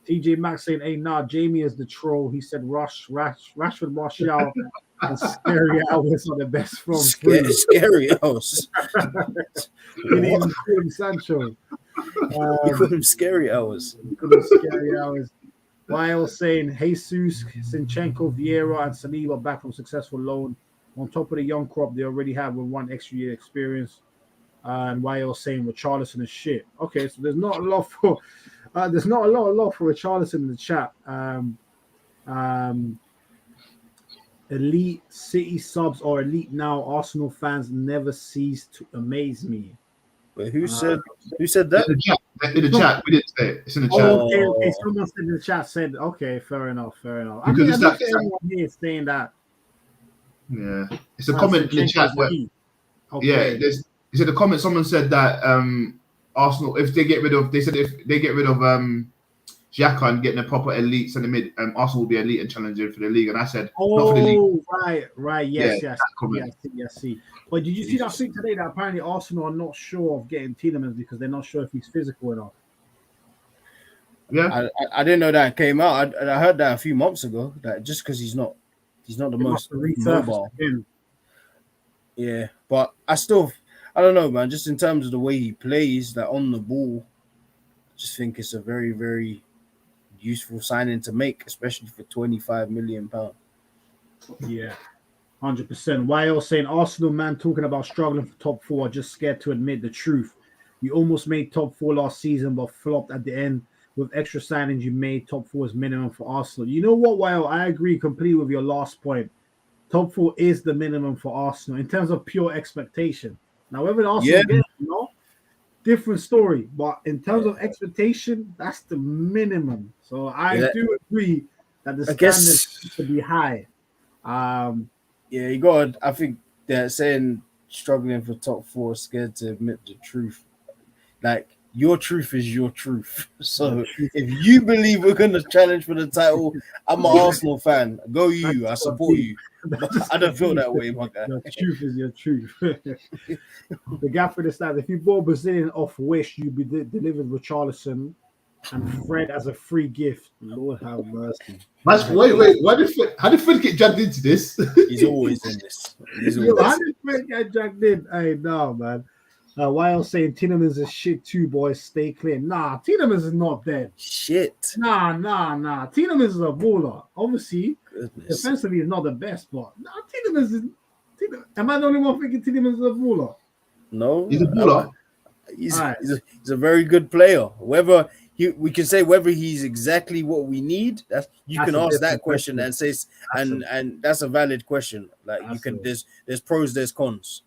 [SPEAKER 3] TJ Max saying, hey, nah, Jamie is the troll. He said Rashford, Martial, and Scary Hours are the best from
[SPEAKER 2] Scary Hours.
[SPEAKER 3] You didn't even call him Sancho.
[SPEAKER 2] You call him Scary Hours.
[SPEAKER 3] Scary Hours. While saying Jesus, Zinchenko, Vieira, and Saliba back from successful loan. On top of the young crop they already have with 1 extra year experience. And while saying Richarlison is shit. Okay, so there's not a lot for Richarlison in the chat. Elite City subs or elite now. Arsenal fans never cease to amaze me.
[SPEAKER 2] But who said that?
[SPEAKER 1] In the chat. We didn't say it. It's in the chat.
[SPEAKER 3] Okay. Someone said in the chat said, okay, fair enough. I mean, I look at everyone here saying that.
[SPEAKER 1] Yeah, it's a comment in the chat. Yeah, he said the comment. Someone said that Arsenal, if they get rid of Xhaka and getting a proper elite centre mid, Arsenal will be elite and challenging for the league. And I said, not for the league.
[SPEAKER 3] Right. Yes. But did you see that thing today that apparently Arsenal are not sure of getting Tielemans because they're not sure if he's physical enough?
[SPEAKER 1] Yeah,
[SPEAKER 2] I didn't know that came out. I heard that a few months ago. That just because he's not the most mobile. Yeah, but I don't know, man. Just in terms of the way he plays, that on the ball, I just think it's a very, very useful signing to make, especially for £25 million.
[SPEAKER 3] Yeah, 100%. YL saying Arsenal, man, talking about struggling for top 4, just scared to admit the truth. You almost made top 4 last season, but flopped at the end. With extra signings you made, top 4 is minimum for Arsenal. You know what, YL? I agree completely with your last point. Top 4 is the minimum for Arsenal in terms of pure expectation. Now, whether Arsenal get it, different story. But in terms of expectation, that's the minimum. So I do agree that the standard should be high.
[SPEAKER 2] You got. I think they're saying struggling for top 4, scared to admit the truth. Like, your truth is your truth. So if you believe we're going to challenge for the title, I'm an Arsenal fan. Go you. I support you. I don't feel that way, my guy.
[SPEAKER 3] Your truth is your truth. The gap for the stats. If you bought Brazilian off Wish, you'd be delivered with Richarlison and Fred as a free gift. Lord have mercy.
[SPEAKER 1] Wait. How did Fred get dragged into this?
[SPEAKER 2] He's always in this.
[SPEAKER 3] How did Fred get dragged in? Hey, no, man. YL saying Tielemans is shit too, boys. Stay clear. Nah, Tielemans is not dead.
[SPEAKER 2] Shit.
[SPEAKER 3] Nah. Tielemans is a baller. Obviously, defensively is not the best, but Tielemans is. Am I the only one thinking Tielemans is a baller?
[SPEAKER 2] No,
[SPEAKER 1] he's a baller.
[SPEAKER 2] He's a very good player. Whether we can say whether he's exactly what we need. You can ask that question and say, and that's a valid question. Like you can. There's pros, there's cons.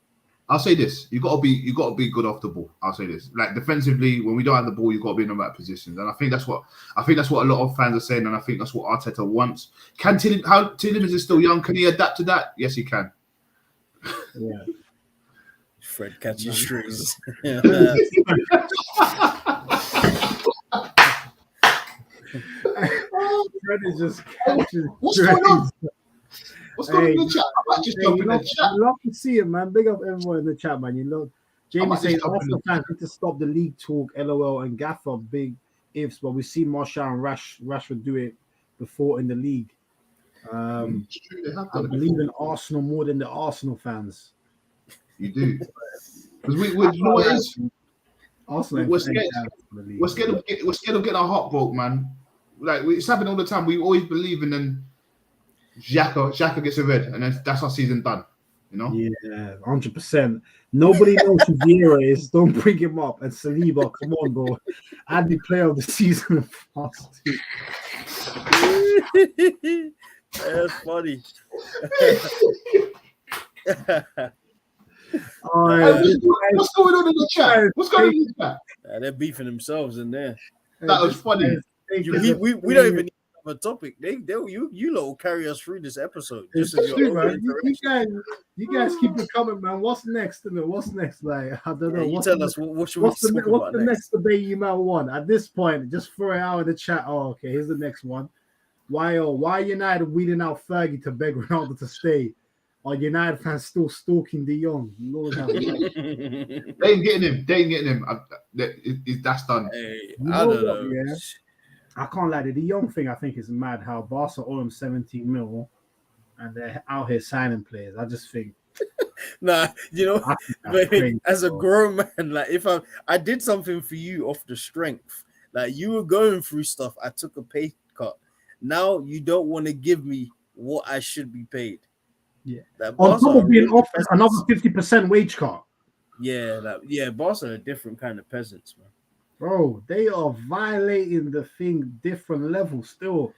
[SPEAKER 1] I'll say this: you got to be good off the ball. I'll say this: like defensively, when we don't have the ball, you got to be in the right positions, and I think that's what a lot of fans are saying, and I think that's what Arteta wants. Tielemans is still young? Can he adapt to that? Yes, he can.
[SPEAKER 3] Yeah.
[SPEAKER 2] Fred catches strings.
[SPEAKER 3] Fred is just catching strings.
[SPEAKER 1] What's going on in the chat? I might just jump in the chat.
[SPEAKER 3] Love to see it, man. Big up everyone in the chat, man. You know, Jamie saying Arsenal fans need to stop the league talk, LOL, and Gaffer big ifs, but we see Martial and Rashford do it before in the league. I believe in Arsenal more than the Arsenal fans.
[SPEAKER 1] You do. Because you know what it is?
[SPEAKER 3] Arsenal,
[SPEAKER 1] we're scared of getting our heart broke, man. Like it's happening all the time. We always believe in them. Xhaka gets a red, and then that's our season done. You know?
[SPEAKER 3] Yeah, 100%. Nobody knows who Vieira is. Don't bring him up. And Saliba, come on, bro. I'd be player of the season.
[SPEAKER 2] That's funny.
[SPEAKER 1] What's going on in the chat? What's going on in the chat?
[SPEAKER 2] They're beefing themselves in there.
[SPEAKER 1] That was funny.
[SPEAKER 2] we don't even need to have a topic. You lot will carry us through this episode.
[SPEAKER 3] It's true, man. You guys keep it coming, man. What's next? What's next? Like, I don't know.
[SPEAKER 2] You tell us what should we talk about
[SPEAKER 3] what's the next debate you might want? At this point, just throw it out in the chat. Oh, okay, here's the next one. Why United weeding out Fergie to beg Ronaldo to stay? Are United fans still stalking De Jong? Lord have mercy.
[SPEAKER 1] They ain't getting him. That's done.
[SPEAKER 2] Hey, I don't know.
[SPEAKER 3] Yeah? I can't lie. The De Jong thing, I think, is mad. How Barca owe him 17 mil, and they're out here signing players. I just think.
[SPEAKER 2] Nah, you know, crazy, as a grown man, like if I did something for you off the strength, like you were going through stuff, I took a pay cut. Now you don't want to give me what I should be paid.
[SPEAKER 3] Yeah. On top of being offered another 50% wage cut.
[SPEAKER 2] Yeah, Barca are a different kind of peasants, man.
[SPEAKER 3] Bro, they are violating the thing different levels still.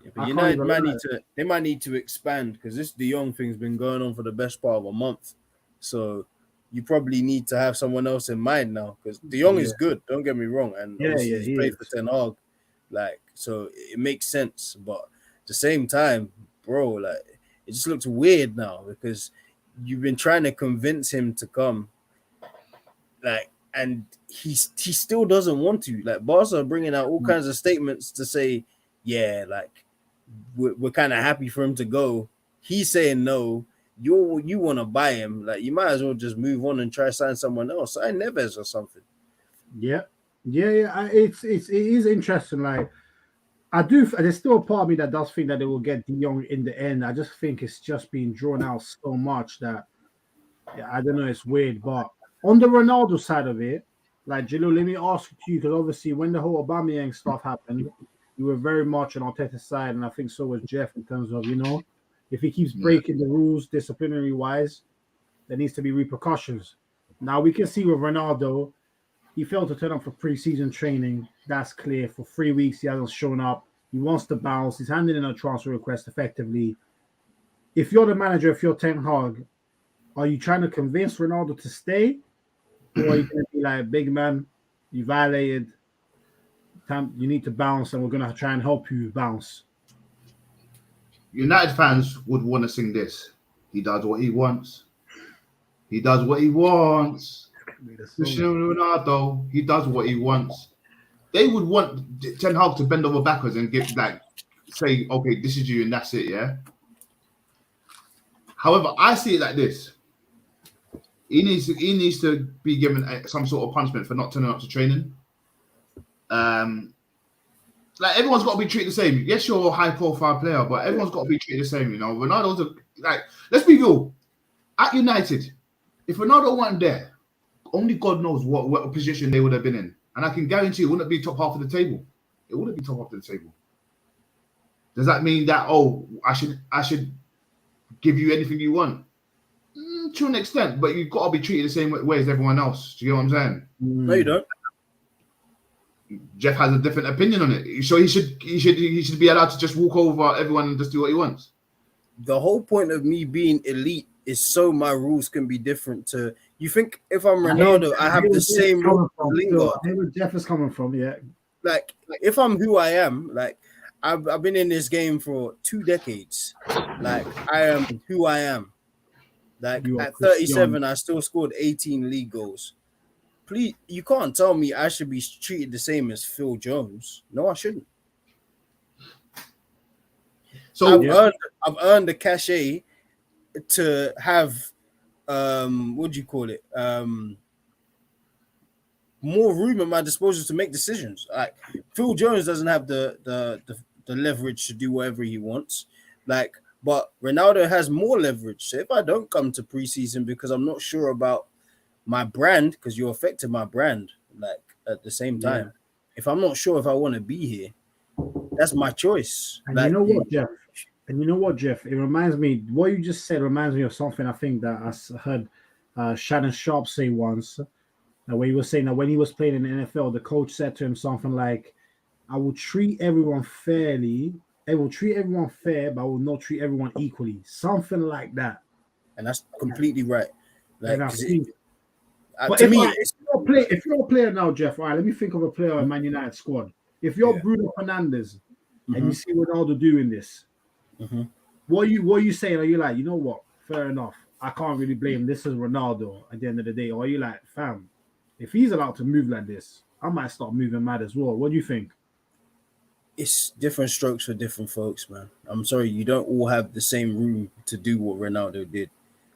[SPEAKER 2] Yeah, but United might need to expand because this De Jong thing's been going on for the best part of a month. So you probably need to have someone else in mind now because De Jong is good. Don't get me wrong, and he's played for Ten Hag, like so it makes sense. But at the same time, bro, like it just looks weird now because you've been trying to convince him to come, like, and he still doesn't want to. Like Barca are bringing out all kinds of statements to say, yeah, like we're kind of happy for him to go. He's saying no. You want to buy him, like you might as well just move on and try to sign someone else. Sign Neves or something.
[SPEAKER 3] Yeah. It is interesting. Like I do. There's still a part of me that does think that they will get De Jong in the end. I just think it's just being drawn out so much that I don't know. It's weird. But on the Ronaldo side of it, like Jalil, let me ask you because obviously when the whole Aubameyang stuff happened, you were very much on Arteta's side, and I think so was Jeff in terms of if he keeps breaking the rules disciplinary wise, there needs to be repercussions. Now we can see with Ronaldo, he failed to turn up for pre-season training. That's clear. For 3 weeks, he hasn't shown up. He wants to bounce. He's handing in a transfer request effectively. If you're the manager, if you're Ten Hag, are you trying to convince Ronaldo to stay? Or are you going to be like, big man, you violated. You need to bounce, and we're going to try and help you bounce.
[SPEAKER 1] United fans would want to sing this. He does what he wants. He does what he wants. Cristiano Ronaldo, he does what he wants. They would want Ten Hag to bend over backwards and say, okay, this is you and that's it, yeah? However, I see it like this. He needs to be given some sort of punishment for not turning up to training. Like everyone's got to be treated the same. Yes, you're a high-profile player, but everyone's got to be treated the same. Ronaldo's let's be real. At United, if Ronaldo weren't there, only God knows what position they would have been in, and I can guarantee it wouldn't be top half of the table. It wouldn't be top half of the table. Does that mean that I should give you anything you want? To an extent, but you've got to be treated the same way as everyone else. Do you get what I'm saying?
[SPEAKER 2] No, you don't.
[SPEAKER 1] Jeff has a different opinion on it. So he should be allowed to just walk over everyone and just do what he wants.
[SPEAKER 2] The whole point of me being elite is so my rules can be different to you. Think if I'm Ronaldo, I have the same rules.
[SPEAKER 3] Where Jeff is coming from, yeah.
[SPEAKER 2] Like if I'm who I am, like I've been in this game for 2 decades. Like I am who I am. Like at 37, I still scored 18 league goals. Please, you can't tell me I should be treated the same as Phil Jones. No, I shouldn't. So I've earned the cachet to have what do you call it? More room at my disposal to make decisions. Like Phil Jones doesn't have the leverage to do whatever he wants. Like, but Ronaldo has more leverage. So if I don't come to preseason because I'm not sure about my brand, because you're affecting my brand, like at the same time. If I'm not sure if I want to be here, that's my choice.
[SPEAKER 3] And you know what, Jeff? It reminds me, what you just said reminds me of something I think that I heard Shannon Sharp say once, where he was saying that when he was playing in the NFL, the coach said to him something like, I will treat everyone fairly. I will treat everyone fair, but I will not treat everyone equally. Something like that.
[SPEAKER 2] And that's completely right. Like,
[SPEAKER 3] but if you're a player now, Jeff, all right, let me think of a player in Man United squad. If you're
[SPEAKER 2] Yeah.
[SPEAKER 3] Bruno Fernandes and
[SPEAKER 2] Mhm.
[SPEAKER 3] you see Ronaldo doing this,
[SPEAKER 2] Mhm.
[SPEAKER 3] what are you saying? Are you like, you know what? Fair enough. I can't really blame him. This is Ronaldo at the end of the day. Or are you like, fam, if he's allowed to move like this, I might start moving mad as well. What do you think?
[SPEAKER 2] It's different strokes for different folks, man. I'm sorry, you don't all have the same room to do what Ronaldo did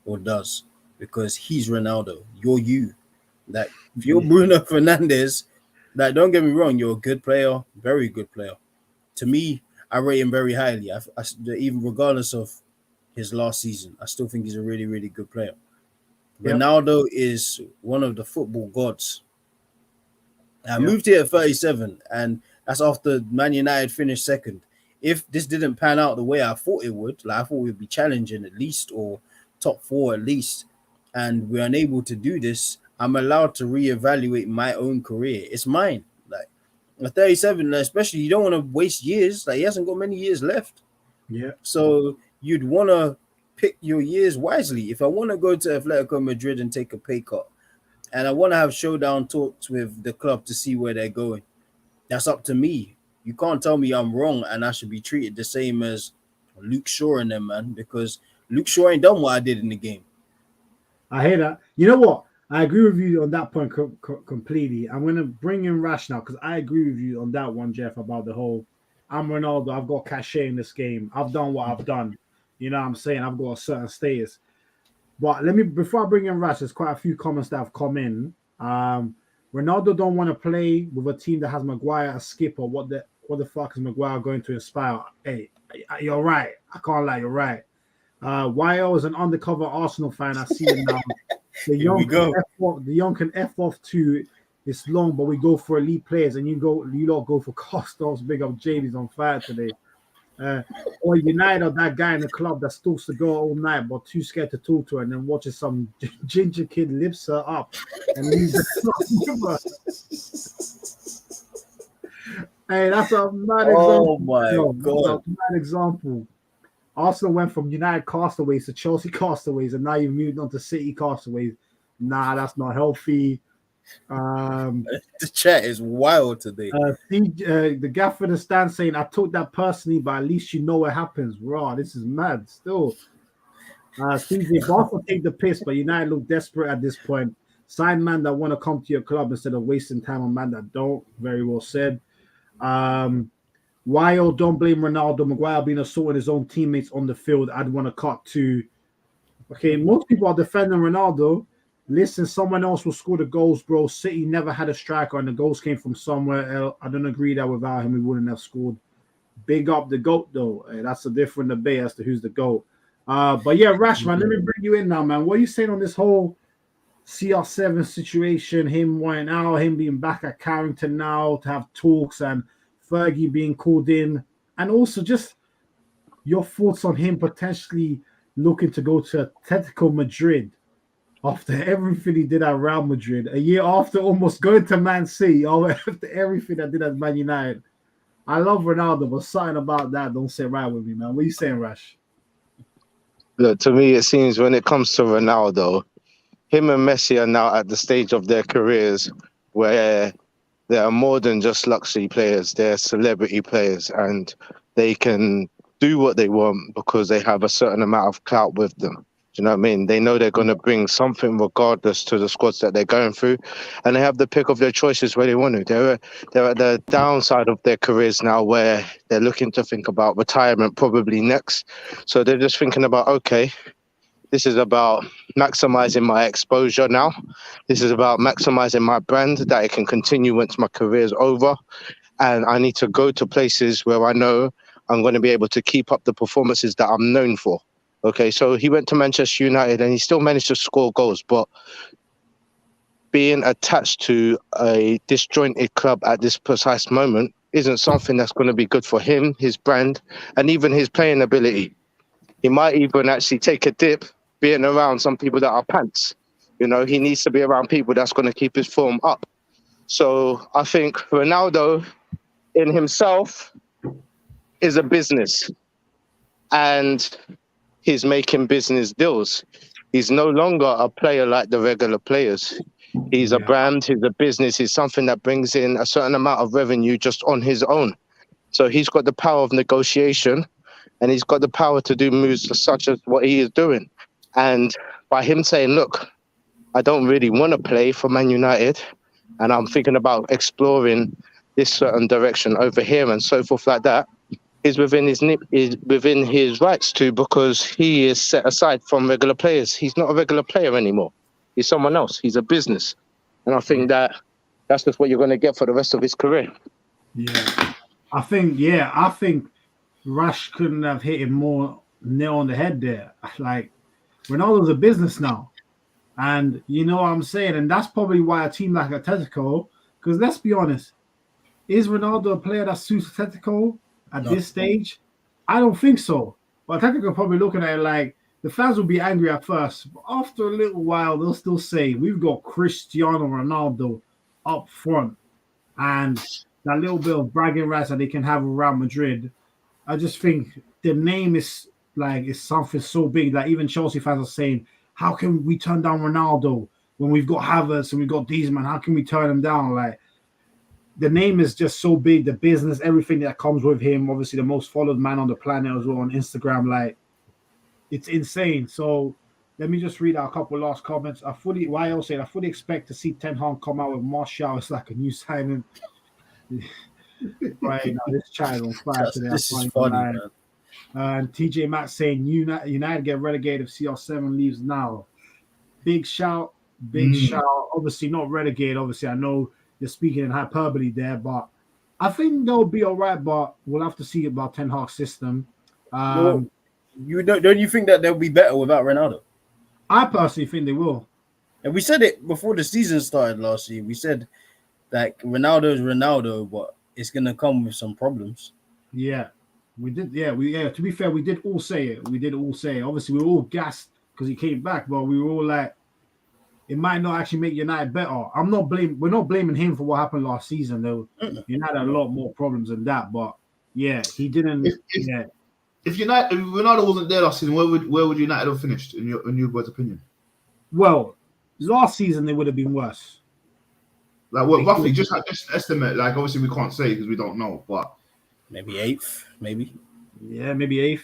[SPEAKER 2] or does because he's Ronaldo. You're you. Like if you're Bruno Fernandes, like don't get me wrong, you're a good player, very good player. To me, I rate him very highly. Even regardless of his last season, I still think he's a really, really good player.
[SPEAKER 3] Yep.
[SPEAKER 2] Ronaldo is one of the football gods. I
[SPEAKER 3] Yep.
[SPEAKER 2] moved here at 37, and that's after Man United finished second. If this didn't pan out the way I thought it would, like I thought we'd be challenging at least or top 4 at least, and we're unable to do this, I'm allowed to reevaluate my own career. It's mine. Like at 37, especially you don't want to waste years. Like he hasn't got many years left.
[SPEAKER 3] Yeah.
[SPEAKER 2] So you'd want to pick your years wisely. If I want to go to Atletico Madrid and take a pay cut, and I want to have showdown talks with the club to see where they're going, that's up to me. You can't tell me I'm wrong and I should be treated the same as Luke Shaw and them, man, because Luke Shaw ain't done what I did in the game.
[SPEAKER 3] I hear that. You know what? I agree with you on that point completely. I'm going to bring in Rash now because I agree with you on that one, Jeff, about the whole I'm Ronaldo. I've got cachet in this game. I've done what I've done. You know what I'm saying? I've got a certain status. But before I bring in Rash, there's quite a few comments that have come in. Ronaldo don't want to play with a team that has Maguire as skipper. What the fuck is Maguire going to inspire? Hey, you're right. I can't lie. You're right. YO is an undercover Arsenal fan. I see it now. The young can F off too. It's long, but we go for elite players, and you lot go for Costos. Big up JD's on fire today. Or United or that guy in the club that stalks the girl all night, but too scared to talk to her, and then watches some ginger kid lifts her up and leaves the Hey, that's a mad example.
[SPEAKER 2] Oh my God.
[SPEAKER 3] That's a mad example. Arsenal went from United castaways to Chelsea castaways, and now you've moved on to City castaways. Nah, that's not healthy.
[SPEAKER 2] The chat is wild today.
[SPEAKER 3] The gaffer in the stand saying, I took that personally, but at least you know what happens. Raw, this is mad still. CJ, Barca take the piss, but United look desperate at this point. Sign man that want to come to your club instead of wasting time on man that don't. Very well said. YO, don't blame Ronaldo. Maguire being assaulting his own teammates on the field. I'd want to cut to. Okay, most people are defending Ronaldo. Listen, someone else will score the goals, bro. City never had a striker, and the goals came from somewhere else. I don't agree that without him, we wouldn't have scored. Big up the GOAT, though. That's a different debate as to who's the GOAT. But yeah, Rash, man, let me bring you in now, man. What are you saying on this whole CR7 situation? Him wanting out, him being back at Carrington now to have talks, and Fergie being called in, and also just your thoughts on him potentially looking to go to Atletico Madrid after everything he did at Real Madrid, a year after almost going to Man City, or after everything I did at Man United. I love Ronaldo, but something about that don't sit right with me, man. What are you saying, Rash?
[SPEAKER 4] Look, to me, it seems when it comes to Ronaldo, him and Messi are now at the stage of their careers where they are more than just luxury players. They're celebrity players, and they can do what they want because they have a certain amount of clout with them. Do you know what I mean? They know they're going to bring something regardless to the squads that they're going through, and they have the pick of their choices where they want to. They're at the downside of their careers now where they're looking to think about retirement probably next. So they're just thinking about, okay, this is about maximizing my exposure now. This is about maximizing my brand that it can continue once my career is over. And I need to go to places where I know I'm going to be able to keep up the performances that I'm known for. Okay, so he went to Manchester United and he still managed to score goals, but being attached to a disjointed club at this precise moment isn't something that's going to be good for him, his brand, and even his playing ability. He might even actually take a dip being around some people that are pants. You know, he needs to be around people that's going to keep his form up. So I think Ronaldo in himself is a business, and he's making business deals. He's no longer a player like the regular players. He's a brand, he's a business, he's something that brings in a certain amount of revenue just on his own. So he's got the power of negotiation, and he's got the power to do moves such as what he is doing. And by him saying, look, I don't really want to play for Man United, and I'm thinking about exploring this certain direction over here and so forth like that, is within his rights to, because he is set aside from regular players. He's not a regular player anymore. He's someone else. He's a business. And I think that's just what you're going to get for the rest of his career.
[SPEAKER 3] Yeah. I think Rash couldn't have hit him more nail on the head there. Like, Ronaldo's a business now. And you know what I'm saying? And that's probably why a team like Atletico, because let's be honest, is Ronaldo a player that suits Atletico at this stage? I don't think so. But Atletico are probably looking at it like, the fans will be angry at first, but after a little while, they'll still say, we've got Cristiano Ronaldo up front. And that little bit of bragging rights that they can have around Madrid, I just think the name is something so big that even Chelsea fans are saying, how can we turn down Ronaldo when we've got Havertz and we've got these man? How can we turn him down? Like, the name is just so big, the business, everything that comes with him. Obviously, the most followed man on the planet as well on Instagram. Like, it's insane. So let me just read out a couple of last comments. I fully expect to see Ten Hag come out with Martial. It's like a new signing. Right now, this child on fire today.
[SPEAKER 2] This is funny, man.
[SPEAKER 3] And TJ Matt saying United get relegated if CR7 leaves now. Big shout. Obviously not relegated. Obviously, I know you're speaking in hyperbole there, but I think they'll be all right. But we'll have to see about Ten Hag's system.
[SPEAKER 2] Don't you think that they'll be better without Ronaldo?
[SPEAKER 3] I personally think they will.
[SPEAKER 2] And we said it before the season started last year. We said like Ronaldo is Ronaldo, but it's gonna come with some problems.
[SPEAKER 3] Yeah. We did, to be fair, we did all say it. Obviously, we were all gassed because he came back, but we were all like, it might not actually make United better. We're not blaming him for what happened last season, though. United had a lot more problems than that, but yeah, he didn't.
[SPEAKER 1] If Ronaldo wasn't there last season, where would United have finished in your boy's opinion?
[SPEAKER 3] Well, last season they would have been worse.
[SPEAKER 1] Like what, roughly, just estimate. Like obviously we can't say because we don't know, but
[SPEAKER 2] maybe 8th, maybe.
[SPEAKER 3] Yeah, maybe 8th.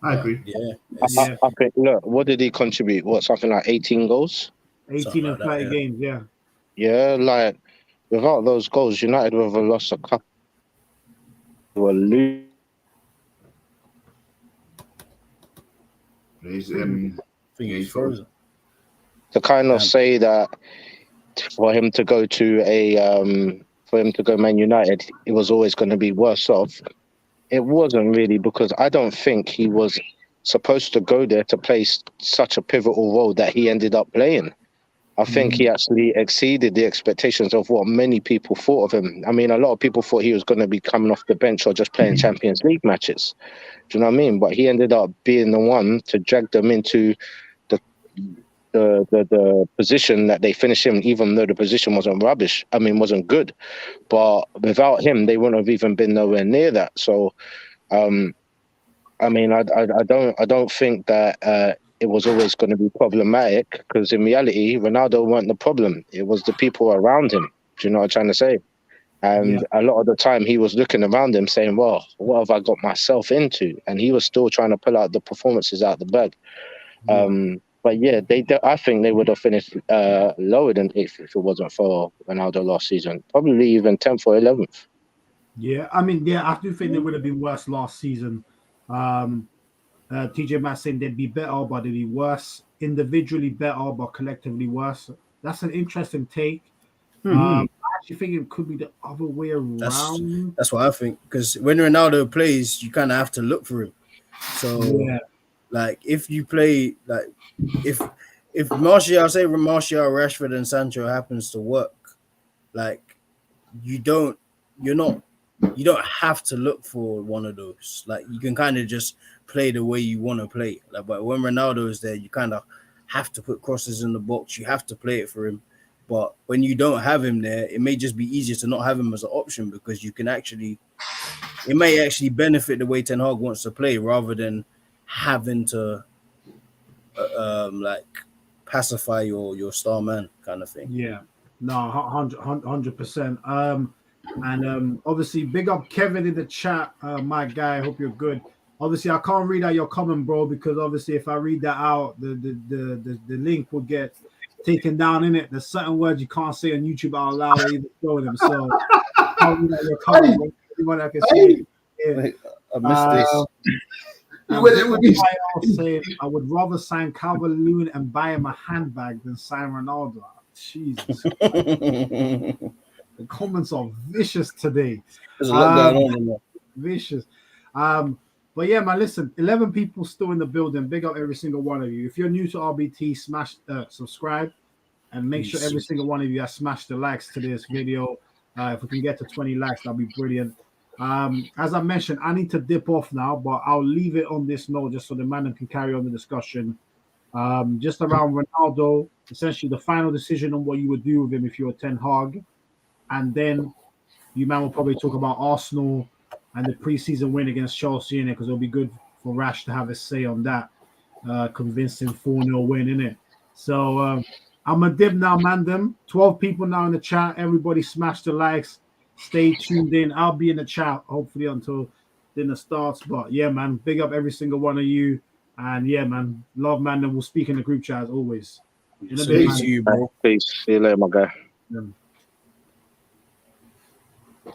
[SPEAKER 1] I agree.
[SPEAKER 4] I think, look, what did he contribute? Something like 18 goals?
[SPEAKER 3] 18 and 30 games, yeah.
[SPEAKER 4] Yeah, like without those goals, United would have lost a couple.
[SPEAKER 1] To
[SPEAKER 4] kind of say that for him to go Man United, it was always going to be worse off. It wasn't really, because I don't think he was supposed to go there to play such a pivotal role that he ended up playing. I think he actually exceeded the expectations of what many people thought of him. I mean, a lot of people thought he was going to be coming off the bench or just playing Champions League matches. Do you know what I mean? But he ended up being the one to drag them into the position that they finished in, even though the position wasn't good. But without him, they wouldn't have even been nowhere near that. So, I mean, I don't think that it was always going to be problematic, because in reality, Ronaldo weren't the problem. It was the people around him. Do you know what I'm trying to say? And a lot of the time he was looking around him saying, well, what have I got myself into? And he was still trying to pull out the performances out the bag. But yeah, I think they would have finished lower than 8th if it wasn't for Ronaldo last season. Probably even 10th or 11th.
[SPEAKER 3] Yeah, I mean, I do think they would have been worse last season. TJ Matt saying they'd be better, but they'd be worse. Individually better, but collectively worse. That's an interesting take. I actually think it could be the other way around.
[SPEAKER 2] That's what I think, because when Ronaldo plays, you kind of have to look for him. So, like, if you play, like, if Martial, Rashford, and Sancho happens to work, like, you don't have to look for one of those. Like, you can kind of just play the way you want to play. Like, but when Ronaldo is there, you kind of have to put crosses in the box. You have to play it for him. But when you don't have him there, it may just be easier to not have him as an option, because it may actually benefit the way Ten Hag wants to play, rather than having to pacify your star man kind of thing.
[SPEAKER 3] Yeah, no, 100%. And obviously, big up Kevin in the chat, my guy. Hope you're good. Obviously, I can't read out your comment, bro, because obviously, if I read that out, the link will get taken down in it. There's certain words you can't say on YouTube out loud or even show them. So I can't read out your comment, bro. Anyone I can say. Yeah.
[SPEAKER 2] I missed this.
[SPEAKER 3] Saying, I would rather sign Calvert-Lewin and buy him a handbag than sign Ronaldo. Jesus. The comments are vicious today.
[SPEAKER 2] There's a lot going on in there.
[SPEAKER 3] Vicious. But yeah, man, listen, 11 people still in the building. Big up every single one of you. If you're new to RBT, smash subscribe and make sure every single one of you has smashed the likes to this video. If we can get to 20 likes, that'll be brilliant. As I mentioned, I need to dip off now, but I'll leave it on this note just so the man can carry on the discussion. Just around Ronaldo, essentially the final decision on what you would do with him if you're Ten Hag. And then you man will probably talk about Arsenal and the preseason win against Chelsea in it, because it'll be good for Rash to have a say on that convincing 4-0 win in it. So I'm a dip now, man. Them 12 people now in the chat. Everybody smash the likes. Stay tuned in. I'll be in the chat hopefully until dinner starts. But yeah, man, big up every single one of you. And yeah, man, love, man. And we'll speak in the group chat as always. In a bit, man.
[SPEAKER 2] You, bro.
[SPEAKER 4] Peace. See you later, my guy.
[SPEAKER 3] Yeah.